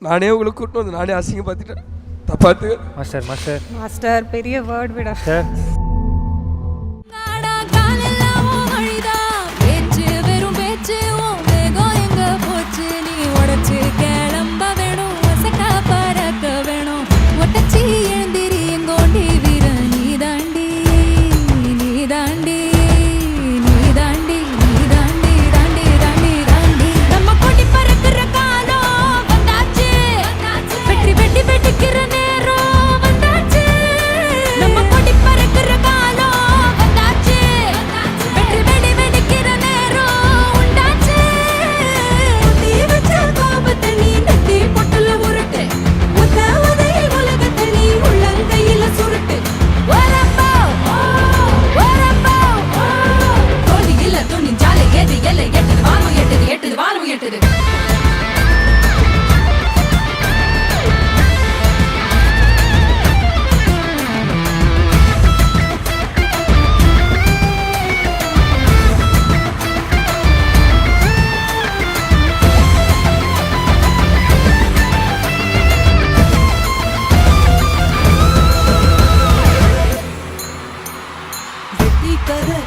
நானே உங்களுக்கு கூட்டு வந்து நானே அசிங்க பார்த்துட்டேன். தப்பாத்து மாஸ்டர் மாஸ்டர் மாஸ்டர் பெரிய வேர்ட் விட சார்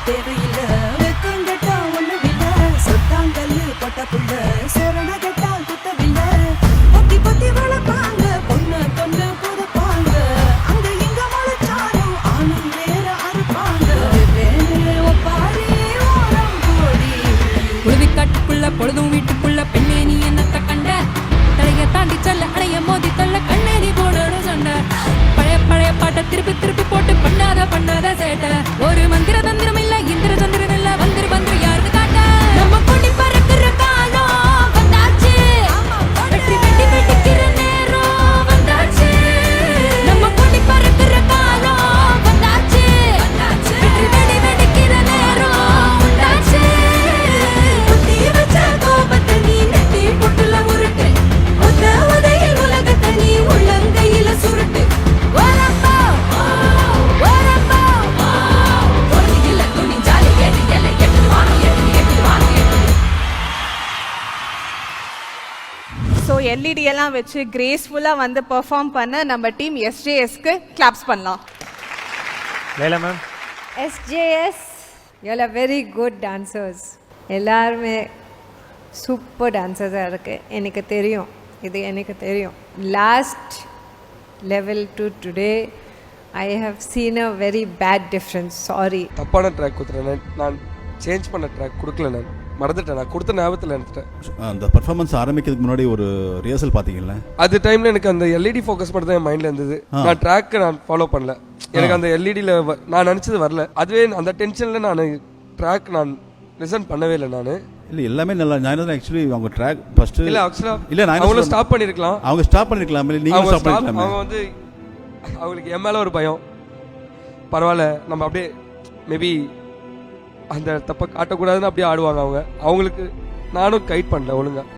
தேவையில்ல வெக்கங்கட்டா ஒண்ணுமில்ல சொத்தாங்கல்லு பொட்ட புள்ள சரண கட்டா குத்தவில்ல பொத்தி பொத்தி வளர்ப்பாங்க பொண்ணு பொண்ணு புதப்பாங்க அங்க இங்க முளைச்சாலும் ஆணும் வேற அறுப்பாங்க ஒப்பாரி ஓரம் கோடி உழுவிக்காட்டுக்குள்ள பொழுதும் வீட்டுக்குள்ள பெண்ணே நீ என்னத்த கண்ட தலைய தாண்டி சொல்ல அடைய மோதி தள்ள கண்ணேறி போடணும் சொன்ன பழைய பழைய பாட்டை திருப்பி திருப்பி போட்டு பண்ணாத சேட்டை ஒரு மந்திர தந்திரம் இல்ல இந்திர சந்திரன் இல்ல வந்துரு வந்துரு யாருக்கு காட்ட நம்ம கொடி பறக்குற காலம் வந்தாச்சு வெட்டி வெட்டி வெட்டிக்கிற நேரம் வந்தாச்சு நம்ம கொடி பறக்குற காலம் வந்தாச்சு வெட்டி வெட்டி வெட்டிக்கிற நேரம் வந்தாச்சு புத்தி வச்ச கோபத்தை நீ நெட்டி பொட்டுல உருட்டு ஒத்த உதையில் உலகத்தை நீ உள்ளங்கையில சுருட்டு வரப்போ வரப்போ இல்ல துணி ஜாலி ஏட்டு எல்லை எட்டு வாங்க எட்டு வாங்க எட்டு. ஸோ எல்இடி எல்லாம் வச்சு கிரேஸ்ஃபுல்லாக வந்து பெர்ஃபார்ம் பண்ண நம்ம டீம் எஸ்ஜேஎஸ்க்கு கிளாப்ஸ் பண்ணலாம். Laila ma'am SJS, you all are very good dancers. எல்லாருமே சூப்பர் டான்ஸர்ஸாக இருக்குது. எனக்கு தெரியும், இது எனக்கு தெரியும். Last level to today I have seen a very bad difference. Sorry. தப்பான ட்ராக் கொடுத்துட்டேன். நான் சேஞ்ச் பண்ண ட்ராக் கொடுக்கல, நான் மறந்துட்டேன். நான் கொடுத்த ஞாபகத்தில் எடுத்துட்டேன். அந்த பர்ஃபார்மன்ஸ் ஆரம்பிக்கிறதுக்கு முன்னாடி ஒரு ரிஹர்சல் பார்த்தீங்கல்ல, அது டைமில் எனக்கு அந்த எல்இடி ஃபோக்கஸ் மட்டும் தான் என் மைண்டில் இருந்தது. நான் ட்ராக்கை நான் ஃபாலோ பண்ணல. எனக்கு அந்த எல்இடியில் நான் நினச்சது வரல. அதுவே அந்த டென்ஷனில் நான் ட்ராக் நான் லிசன் பண்ணவே இல்லை. நான் இல்லை எல்லாமே நல்லா ஞாயிறு ஆக்சுவலி அவங்க ட்ராக் ஃபஸ்ட்டு இல்லை ஆக்சுவலாக இல்லை நான் அவங்களும் ஸ்டாப் பண்ணியிருக்கலாம். அவங்க ஸ்டாப் பண்ணிருக்கலாம், நீங்கள் அவங்க ஸ்டாப் பண்ணிருக்கலாம். அவங்க வந்து அவங்களுக்கு என் மேலே ஒரு பயம். பரவாயில்ல, நம்ம அப்படியே மேபி அந்த தப்பை காட்டக்கூடாதுன்னு அப்படியே ஆடுவாங்க. அவங்களுக்கு நானும் கைட் பண்ணல ஒழுங்கா.